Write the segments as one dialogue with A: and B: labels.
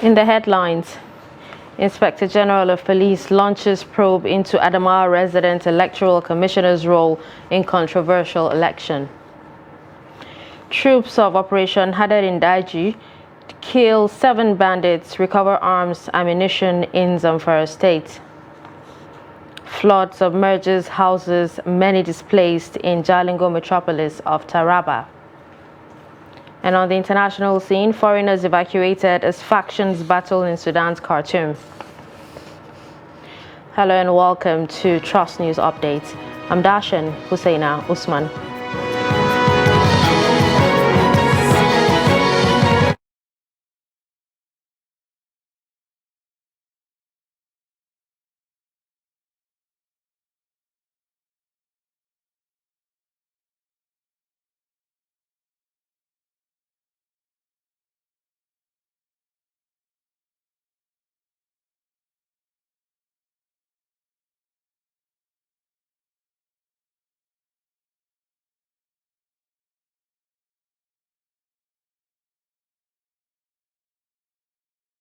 A: In the headlines, Inspector General of Police launches probe into Adamawa resident electoral commissioner's role in controversial election. Troops of Operation Hadar Daji kill 7 bandits, recover arms, ammunition in Zamfara State. Flood submerges houses, many displaced in Jalingo metropolis of Taraba. And on the international scene, foreigners evacuated as factions battle in Sudan's Khartoum. Hello and welcome to Trust News Updates. I'm Dashan Husseina Usman.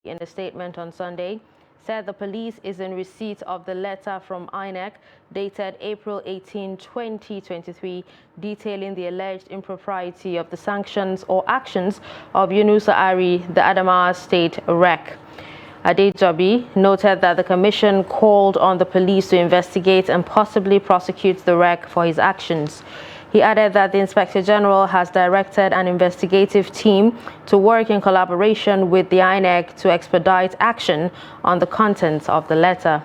A: In a statement on Sunday, said the police is in receipt of the letter from INEC dated April 18, 2023, detailing the alleged impropriety of the sanctions or actions of Yunusa Ari, the Adamawa State Rec. Adejobi noted that the commission called on the police to investigate and possibly prosecute the Rec for his actions. He added that the Inspector General has directed an investigative team to work in collaboration with the INEC to expedite action on the contents of the letter.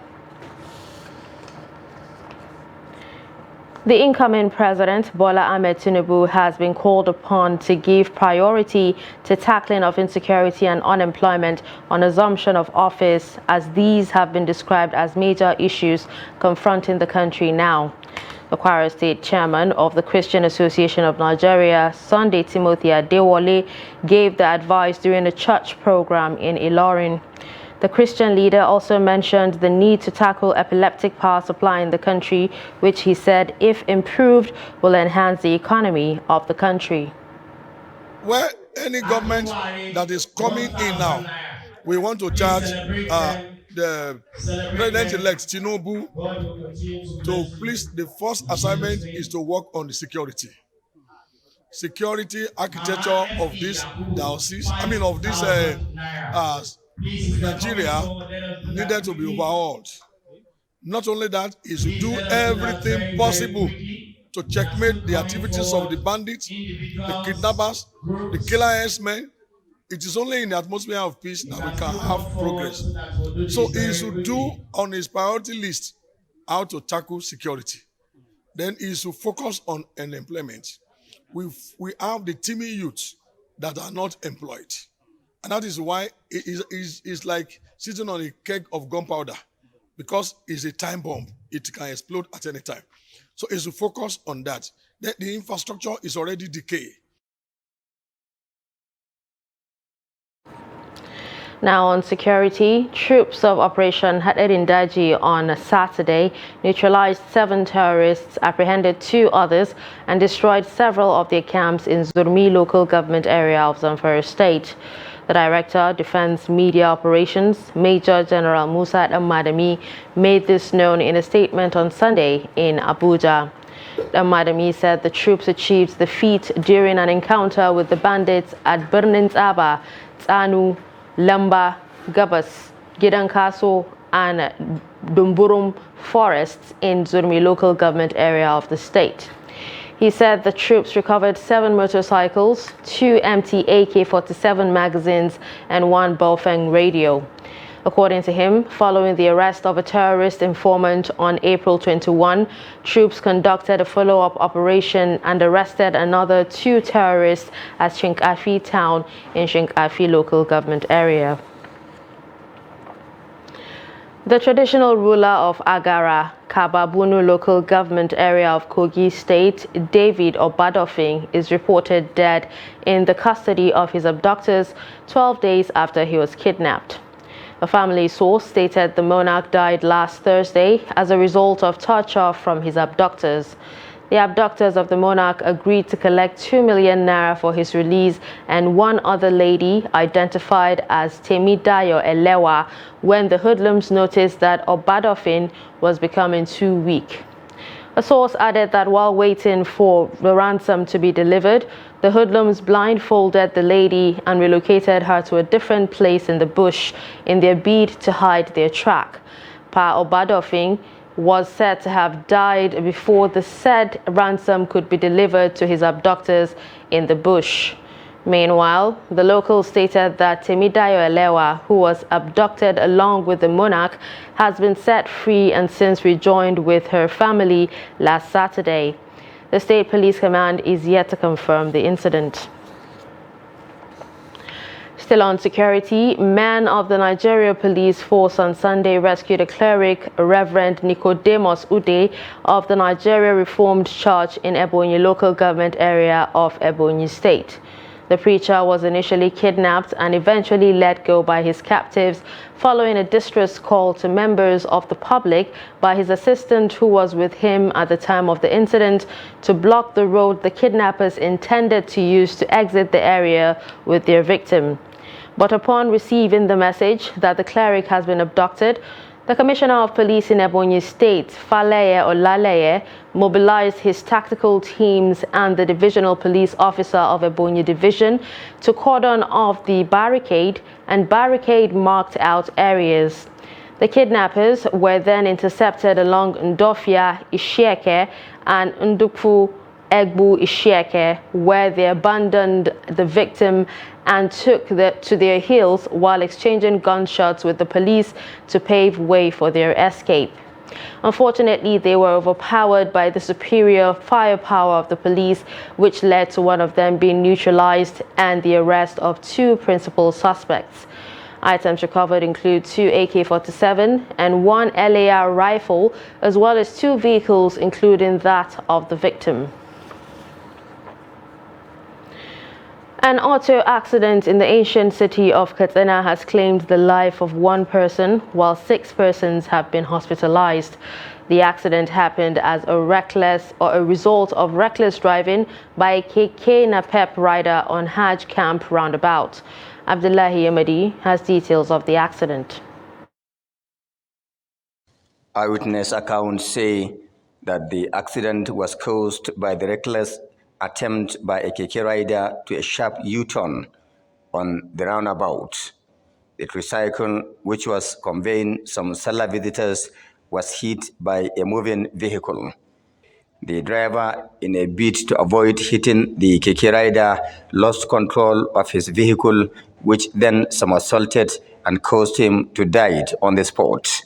A: The incoming President, Bola Ahmed Tinubu, has been called upon to give priority to tackling of insecurity and unemployment on assumption of office, as these have been described as major issues confronting the country now. The Kwara State Chairman of the Christian Association of Nigeria, Sunday Timothy Adewale, gave the advice during a church program in Ilorin. The Christian leader also mentioned the need to tackle epileptic power supply in the country, which he said, if improved, will enhance the economy of the country.
B: Where any government that is coming in now, we want to charge the President-elect Tinubu to please, the first assignment is to work on the security architecture of this diocese, of this Nigeria needed to be overhauled. Not only that, is to do everything possible to checkmate the activities of the bandits, the kidnappers, the killer herdsmen. It is only in the atmosphere of peace that we can have progress. So he should do on his priority list how to tackle security. Then he should focus on unemployment. We have the teeming youths that are not employed. And that is why it is like sitting on a keg of gunpowder, because it's a time bomb. It can explode at any time. So he should focus on that. Then the infrastructure is already decaying.
A: Now on security, troops of Operation Hadar Daji on Saturday neutralized 7 terrorists, apprehended 2 others, and destroyed several of their camps in Zurmi local government area of Zamfara State. The Director, Defense Media Operations, Major General Musa Madami, made this known in a statement on Sunday in Abuja. Madami said the troops achieved the feat during an encounter with the bandits at Birnin Aba, Tsanu, Lamba, Gabas, Gidankaso, and Dumburum forests in Zurmi local government area of the state. He said the troops recovered 7 motorcycles, 2 empty AK-47 magazines, and 1 Baofeng radio. According to him, following the arrest of a terrorist informant on April 21, troops conducted a follow-up operation and arrested another 2 terrorists at Shinkafi town in Shinkafi local government area. The traditional ruler of Agara, Kababunu local government area of Kogi State, David Obadofing, is reported dead in the custody of his abductors 12 days after he was kidnapped. A family source stated the monarch died last Thursday as a result of torture from his abductors. The abductors of the monarch agreed to collect 2 million naira for his release, and one other lady, identified as Temidayo Elewa, when the hoodlums noticed that Obadofin was becoming too weak. A source added that while waiting for the ransom to be delivered, the hoodlums blindfolded the lady and relocated her to a different place in the bush in their bid to hide their track. Pa Obadofin was said to have died before the said ransom could be delivered to his abductors in the bush. Meanwhile, the locals stated that Temidayo Elewa, who was abducted along with the monarch, has been set free and since rejoined with her family last Saturday. The State Police Command is yet to confirm the incident. Still on security, men of the Nigeria Police Force on Sunday rescued a cleric, Reverend Nicodemus Ude, of the Nigeria Reformed Church in Ebonyi local government area of Ebonyi State. The preacher was initially kidnapped and eventually let go by his captives following a distress call to members of the public by his assistant who was with him at the time of the incident to block the road the kidnappers intended to use to exit the area with their victim. But upon receiving the message that the cleric has been abducted, the Commissioner of Police in Ebonyi State, Faleye Olaleye, mobilized his tactical teams and the Divisional Police Officer of Ebonyi Division to cordon off the barricade and barricade marked out areas. The kidnappers were then intercepted along Ndofia Ishieke and Ndukwu Egbu Ishieke, where they abandoned the victim and took to their heels while exchanging gunshots with the police to pave way for their escape. Unfortunately, they were overpowered by the superior firepower of the police, which led to one of them being neutralized and the arrest of 2 principal suspects. Items recovered include 2 AK-47 and 1 LAR rifle, as well as 2 vehicles, including that of the victim. An auto accident in the ancient city of Katsina has claimed the life of 1 person, while 6 persons have been hospitalized. The accident happened as a result of reckless driving by a KK Napep rider on Hajj Camp roundabout. Abdullahi Yamadi has details of the accident.
C: Eyewitness accounts say that the accident was caused by the reckless attempt by a KK rider to a sharp U-turn on the roundabout. The tricycle, which was conveying some Salah visitors, was hit by a moving vehicle. The driver, in a bid to avoid hitting the KK rider, lost control of his vehicle, which then somersaulted and caused him to die on the spot.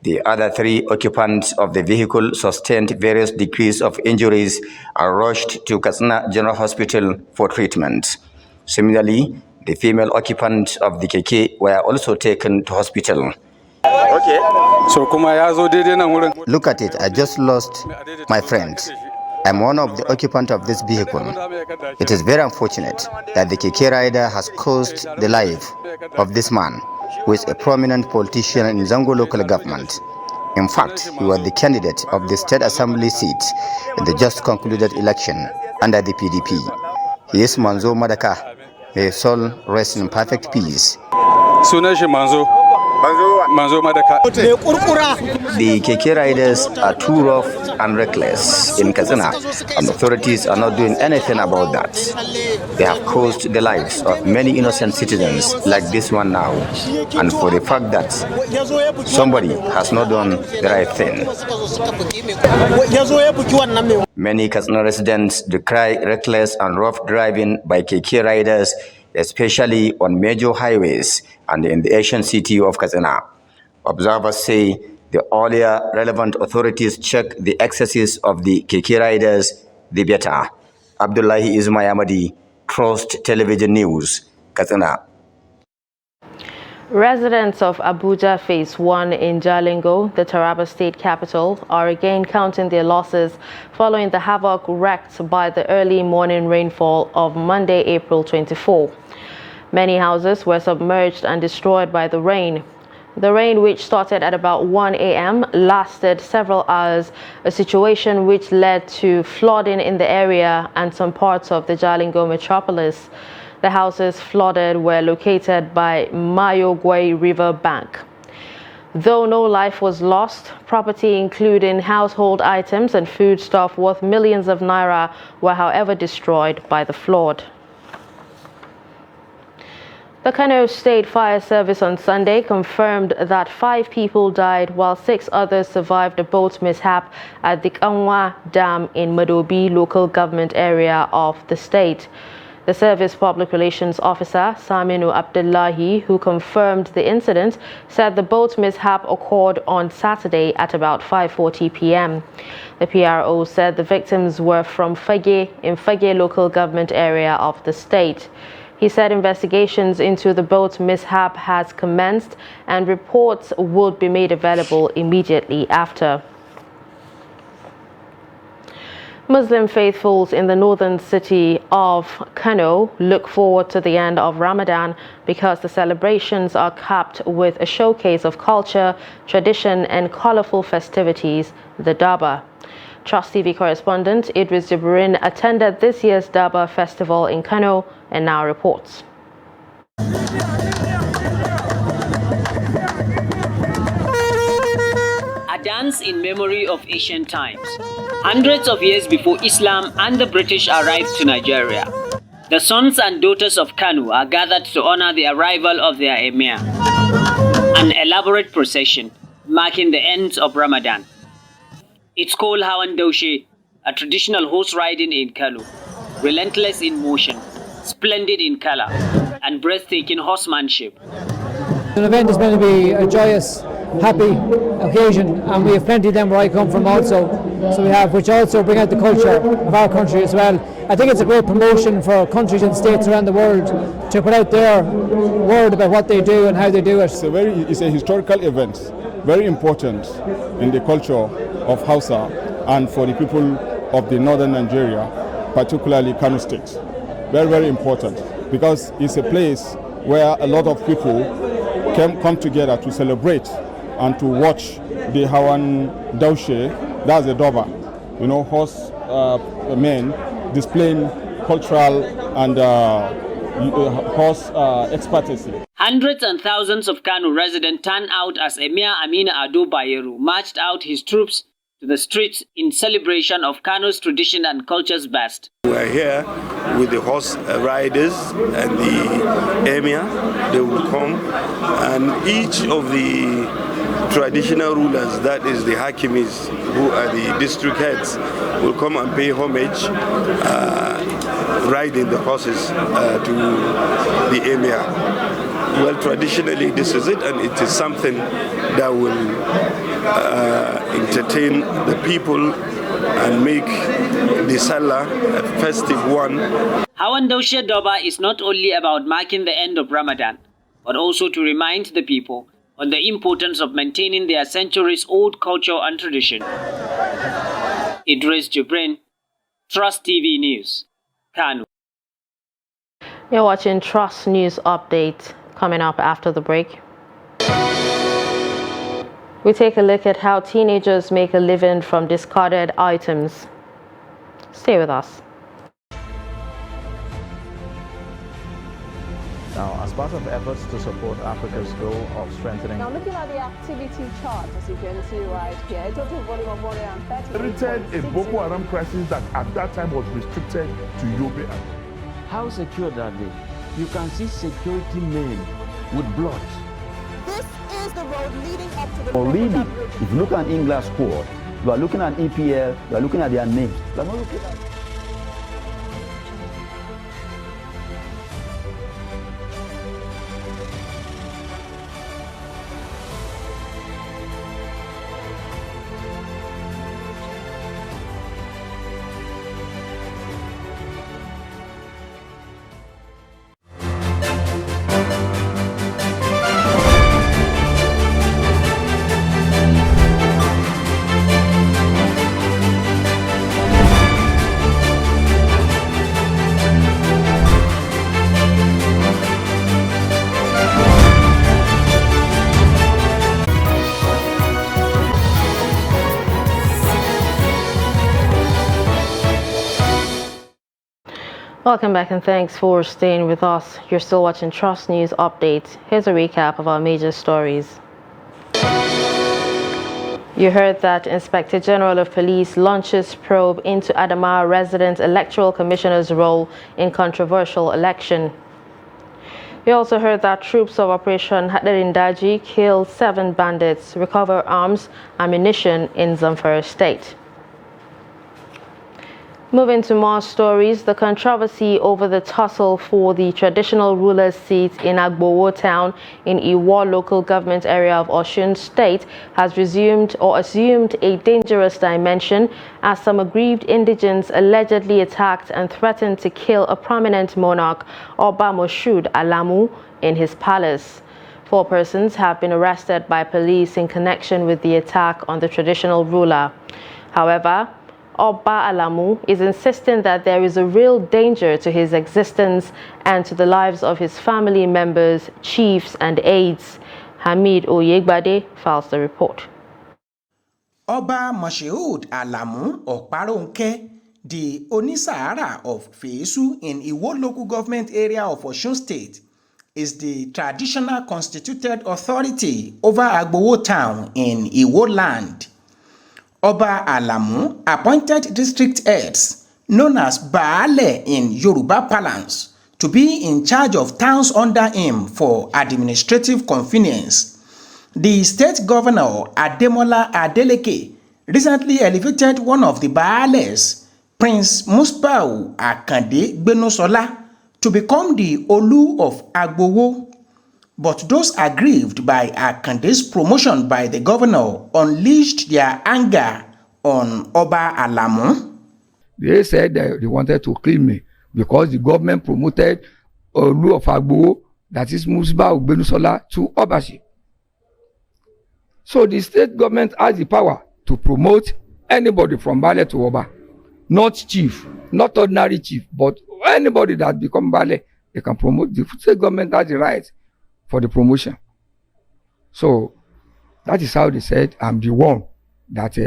C: The other 3 occupants of the vehicle sustained various degrees of injuries and rushed to Katsina General Hospital for treatment. Similarly, the female occupants of the KK were also taken to hospital.
D: Okay.
C: Look at it, I just lost my friend. I'm one of the occupants of this vehicle. It is very unfortunate that the KK rider has caused the life of this man, who is a prominent politician in Zango local government. In fact, he was the candidate of the State Assembly seat in the just concluded election under the PDP. He is Manzo Madaka. May his soul rest in perfect peace. The KK riders are too rough and reckless in Katsina, and authorities are not doing anything about that. They have caused the lives of many innocent citizens like this one now, and for the fact that somebody has not done the right thing. Many Katsina residents decry reckless and rough driving by KK riders, especially on major highways and in the ancient city of Katsina. Observers say the earlier relevant authorities check the excesses of the KK riders, the better. Abdullahi Ismail Amadi, Trust Television News, Katsina.
A: Residents of Abuja Phase 1 in Jalingo, the Taraba state capital, are again counting their losses following the havoc wreaked by the early morning rainfall of Monday, April 24. Many houses were submerged and destroyed by the rain. The rain, which started at about 1 a.m., lasted several hours, a situation which led to flooding in the area and some parts of the Jalingo metropolis. The houses flooded were located by Mayogwe River bank. Though no life was lost, property including household items and foodstuff worth millions of naira were however destroyed by the flood. The Kano State Fire Service on Sunday confirmed that 5 people died while 6 others survived a boat mishap at the Kanwa Dam in Madobi local government area of the state. The service public relations officer, Saminu Abdullahi, who confirmed the incident, said the boat mishap occurred on Saturday at about 5:40 p.m. The PRO said the victims were from Fage in Fage local government area of the state. He said investigations into the boat mishap has commenced and reports would be made available immediately after. Muslim faithfuls in the northern city of Kano look forward to the end of Ramadan because the celebrations are capped with a showcase of culture, tradition and colorful festivities, the Daba. Trust TV correspondent Idris Jibrin attended this year's Daba festival in Kano and now reports.
D: A dance in memory of ancient times. Hundreds of years before Islam and the British arrived to Nigeria, the sons and daughters of Kanu are gathered to honor the arrival of their emir. An elaborate procession marking the end of Ramadan. It's called Hawan Daushe, a traditional horse riding in Kanu, relentless in motion, splendid in color, and breathtaking horsemanship.
E: The event is going to be a joyous, happy occasion, and we have plenty of them where I come from also. So we have, which also bring out the culture of our country as well. I think it's a great promotion for countries and states around the world to put out their word about what they do and how they do it.
F: It's a historical event, very important in the culture of Hausa and for the people of the northern Nigeria, particularly Kano State. Very, very important because it's a place where a lot of people come together to celebrate and to watch the Hawan Daushe, that's the Doba, horse men displaying cultural and horse expertise.
D: Hundreds and thousands of Kano residents turned out as Emir Amina Ado Bayero marched out his troops to the streets in celebration of Kano's tradition and culture's best.
G: We are here with the horse riders and the emir. They will come, and each of the traditional rulers, that is the Hakimis, who are the district heads, will come and pay homage, riding the horses to the emir. Well, traditionally this is it, and it is something that will entertain the people and make the Salah a festive one.
D: Hawan Daushe Doba is not only about marking the end of Ramadan, but also to remind the people on the importance of maintaining their centuries-old culture and tradition. Idris Jibrin, Trust TV News, Kano.
A: You're watching Trust News Update. Coming up after the break, we take a look at how teenagers make a living from discarded items. Stay with us.
H: Now, as part of efforts to support Africa's goal of strengthening...
I: Now, looking at the activity chart, as you can see right here, a total volume of 130...
J: Inherited a Boko Haram crisis that at that time was restricted to Yobe.
K: How secure are they? You can see security men with blood.
I: This is the road leading up to the...
L: Really, if you look at England squad, you are looking at EPL, you are looking at their names. You are not looking at...
A: Welcome back and thanks for staying with us. You're still watching Trust News Update. Here's a recap of our major stories. You heard that Inspector General of Police launches probe into Adamawa resident electoral commissioner's role in controversial election. You also heard that troops of Operation Hadarindaji killed 7 bandits, recover arms, ammunition in Zamfara State. Moving to more stories, the controversy over the tussle for the traditional ruler's seat in Agbowo town in Iwo local government area of Osun State has resumed or assumed a dangerous dimension as some aggrieved indigents allegedly attacked and threatened to kill a prominent monarch, Oba Moshood Alamu, in his palace. 4 persons have been arrested by police in connection with the attack on the traditional ruler. However, Oba Alamu is insisting that there is a real danger to his existence and to the lives of his family members, chiefs and aides. Hamid Oyegbade files the report.
M: Oba Moshood Alamu Okparonke, the Onisahara of Feesu in Iwo local government area of Osun State, is the traditional constituted authority over Agbowo town in Iwo land. Oba Alamu appointed district heads, known as Baale in Yoruba parlance, to be in charge of towns under him for administrative convenience. The state governor, Ademola Adeleke, recently elevated one of the Baales, Prince Musbau Akande Gbenosola, to become the Olu of Agbowo. But those aggrieved by Akande's promotion by the governor unleashed their anger on Oba Alamu.
N: They said that they wanted to kill me because the government promoted Olu of Agbowo, that is Musbau Gbenosola, to Obashi. So the state government has the power to promote anybody from Bale to Oba. Not chief, not ordinary chief, but anybody that become Bale, they can promote. The state government has the right for the promotion. So that is how they said I'm the one that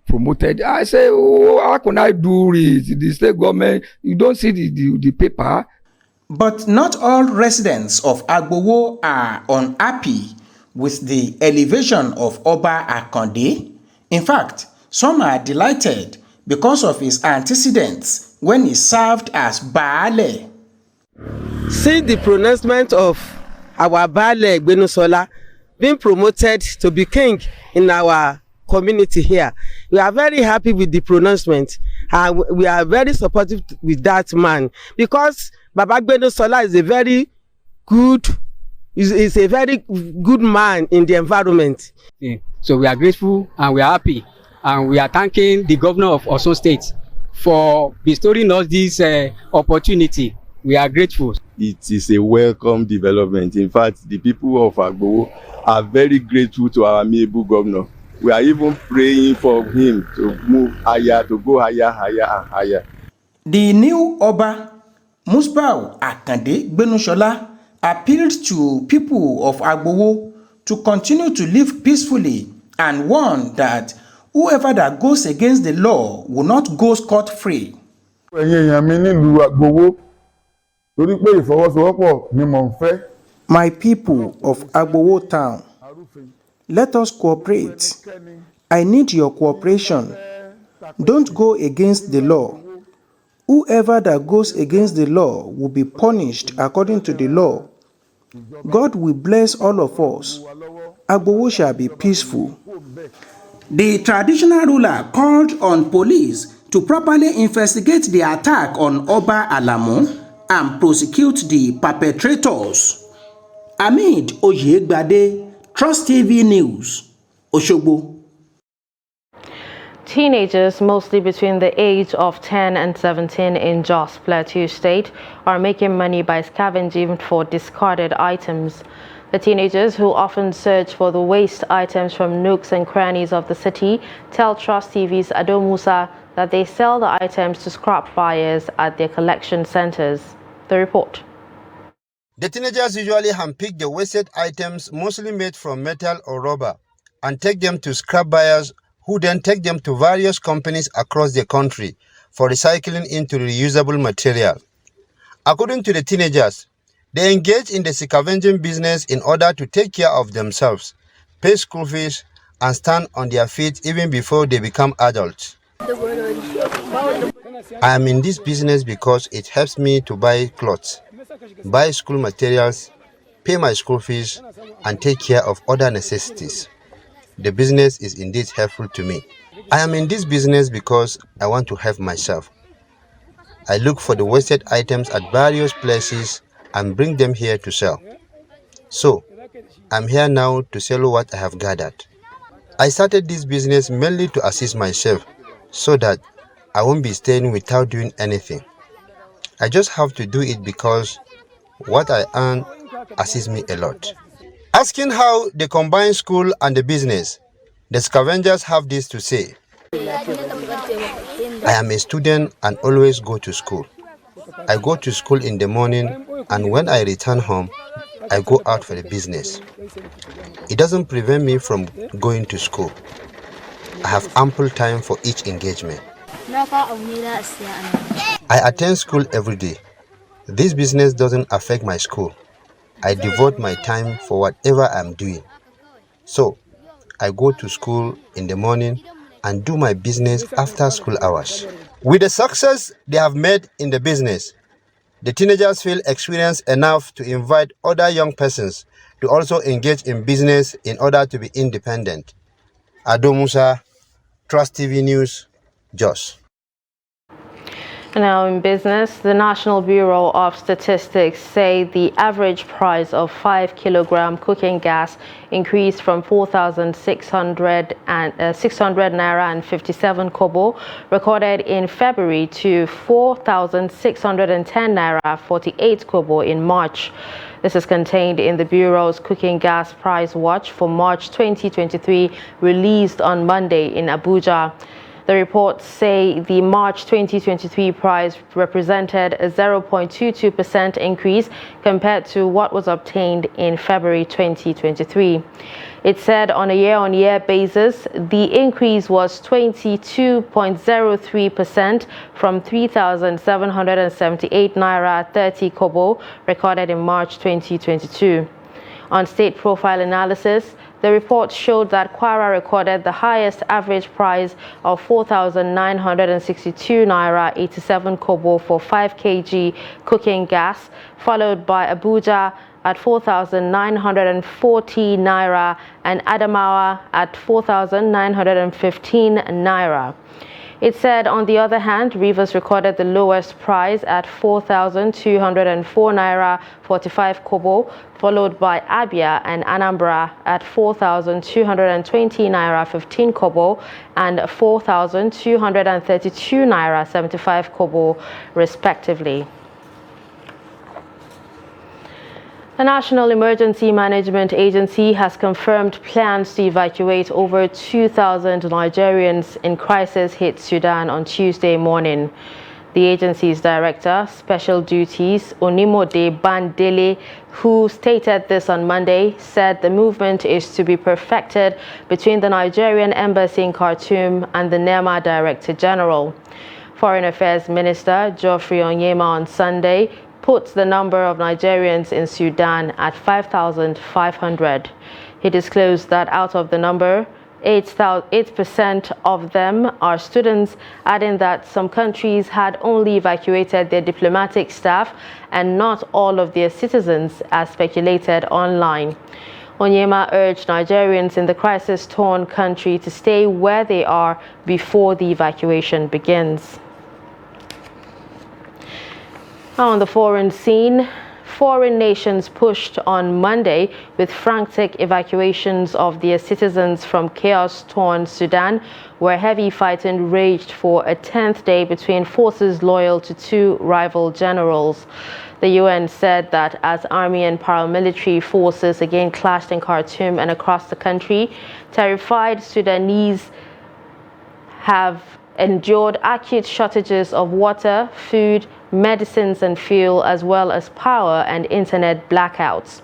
N: promoted. I say, oh, how can I do it? The state government, you don't see the paper.
M: But not all residents of Agbowo are unhappy with the elevation of Oba Akande. In fact, some are delighted because of his antecedents when he served as Baale.
O: Since the pronouncement of our Baale Gbenosola being promoted to be king in our community here, we are very happy with the pronouncement and we are very supportive with that man, because Baba Gbenosola is a very good man in the environment.
P: Yeah. So we are grateful and we are happy, and we are thanking the governor of Osun State for bestowing us this opportunity. We are grateful.
Q: It is a welcome development. In fact, the people of Agbowo are very grateful to our amiable governor. We are even praying for him to move higher, to go higher, higher and higher.
M: The new Oba, Musbau Akande Gbenosola, appealed to people of Agbowo to continue to live peacefully and warned that whoever that goes against the law will not go scot-free. My people of Agbowo town, let us cooperate. I need your cooperation. Don't go against the law. Whoever that goes against the law will be punished according to the law. God will bless all of us. Agbowo shall be peaceful. The traditional ruler called on police to properly investigate the attack on Oba Alamu and prosecute the perpetrators. Hamid Oyegbade, Trust TV News, Osogbo.
A: Teenagers, mostly between the age of 10 and 17 in Jos Plateau State, are making money by scavenging for discarded items. The teenagers, who often search for the waste items from nooks and crannies of the city, tell Trust TV's Ado Musa that they sell the items to scrap buyers at their collection centers. The report.
R: The teenagers usually handpick the wasted items, mostly made from metal or rubber, and take them to scrap buyers, who then take them to various companies across the country for recycling into reusable material. According to the teenagers, they engage in the scavenging business in order to take care of themselves, pay school fees, and stand on their feet even before they become adults. I am in this business because it helps me to buy clothes, buy school materials, pay my school fees, and take care of other necessities. The business is indeed helpful to me. I am in this business because I want to help myself. I look for the wasted items at various places and bring them here to sell. So, I'm here now to sell what I have gathered. I started this business mainly to assist myself so that I won't be staying without doing anything. I just have to do it because what I earn assists me a lot. Asking how they combine school and the business, the scavengers have this to say. I am a student and always go to school. I go to school in the morning, and when I return home, I go out for the business. It doesn't prevent me from going to school. I have ample time for each engagement. I attend school every day. This business doesn't affect my school. I devote my time for whatever I'm doing. So, I go to school in the morning and do my business after school hours. With the success they have made in the business, the teenagers feel experienced enough to invite other young persons to also engage in business in order to be independent. Ado Musa, Trust TV News, Jos.
A: Now in business, the National Bureau of Statistics say the average price of 5 kilogram cooking gas increased from 4,600 naira and 57 kobo recorded in February to 4,610 naira 48 kobo in March. This is contained in the Bureau's Cooking Gas Price Watch for March 2023, released on Monday in Abuja. The reports say the March 2023 price represented a 0.22% increase compared to what was obtained in February 2023. It said on a year-on-year basis, the increase was 22.03% from 3,778 naira 30 kobo recorded in March 2022. On state profile analysis, the report showed that Kwara recorded the highest average price of 4,962 naira 87 kobo for 5 kg cooking gas, followed by Abuja at 4,940 naira and Adamawa at 4,915 naira. It said, on the other hand, Rivers recorded the lowest price at 4,204 naira 45 kobo, followed by Abia and Anambra at 4,220 naira 15 kobo and 4,232 naira 75 kobo, respectively. The National Emergency Management Agency has confirmed plans to evacuate over 2,000 Nigerians in crisis-hit Sudan on Tuesday morning. The agency's director, Special Duties, Onimode Bandele, who stated this on Monday, said the movement is to be perfected between the Nigerian Embassy in Khartoum and the NEMA Director General. Foreign Affairs Minister Geoffrey Onyema on Sunday puts the number of Nigerians in Sudan at 5,500. He disclosed that out of the number, 8% of them are students, adding that some countries had only evacuated their diplomatic staff and not all of their citizens, as speculated online. Onyema urged Nigerians in the crisis-torn country to stay where they are before the evacuation begins. On the foreign scene, foreign nations pushed on Monday with frantic evacuations of their citizens from chaos-torn Sudan, where heavy fighting raged for a 10th day between forces loyal to two rival generals. The UN said that as army and paramilitary forces again clashed in Khartoum and across the country, terrified Sudanese have endured acute shortages of water, food, medicines and fuel, as well as power and internet blackouts.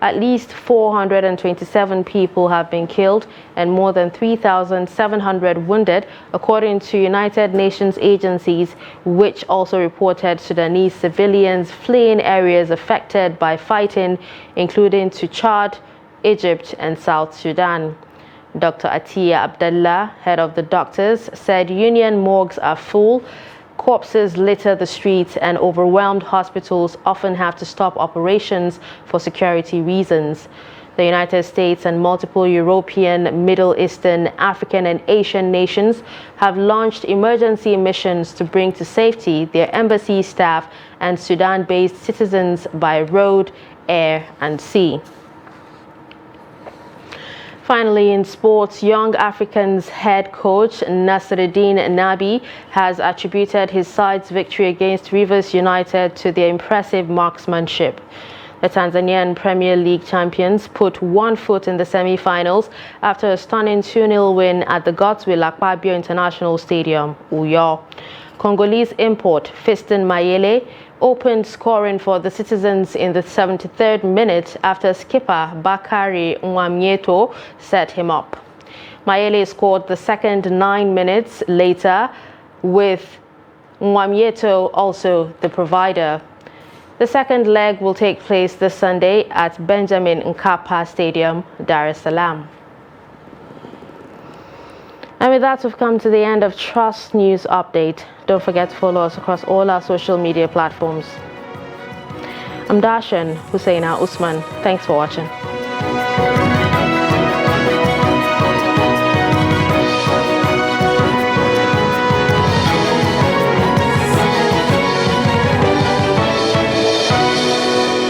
A: At least 427 people have been killed and more than 3,700 wounded, according to United Nations agencies, which also reported Sudanese civilians fleeing areas affected by fighting, including to Chad, Egypt, and South Sudan. Dr. Atiya Abdallah, head of the doctors, said union morgues are full, corpses litter the streets, and overwhelmed hospitals often have to stop operations for security reasons. The United States and multiple European, Middle Eastern, African, and Asian nations have launched emergency missions to bring to safety their embassy staff and Sudan-based citizens by road, air, and sea. Finally, in sports, Young Africans head coach Nasreddine Nabi has attributed his side's victory against Rivers United to their impressive marksmanship. The Tanzanian Premier League champions put one foot in the semi-finals after a stunning 2-0 win at the Godswill Akpabio International Stadium, Uyo. Congolese import Fiston Mayele opened scoring for the citizens in the 73rd minute after skipper Bakari Nwamieto set him up. Mayele scored the second 9 minutes later, with Nwamieto also the provider. The second leg will take place this Sunday at Benjamin Nkapa Stadium, Dar es Salaam. And with that, we've come to the end of Trust News Update. Don't forget to follow us across all our social media platforms. I'm Darshan Husseina Usman. Thanks for watching.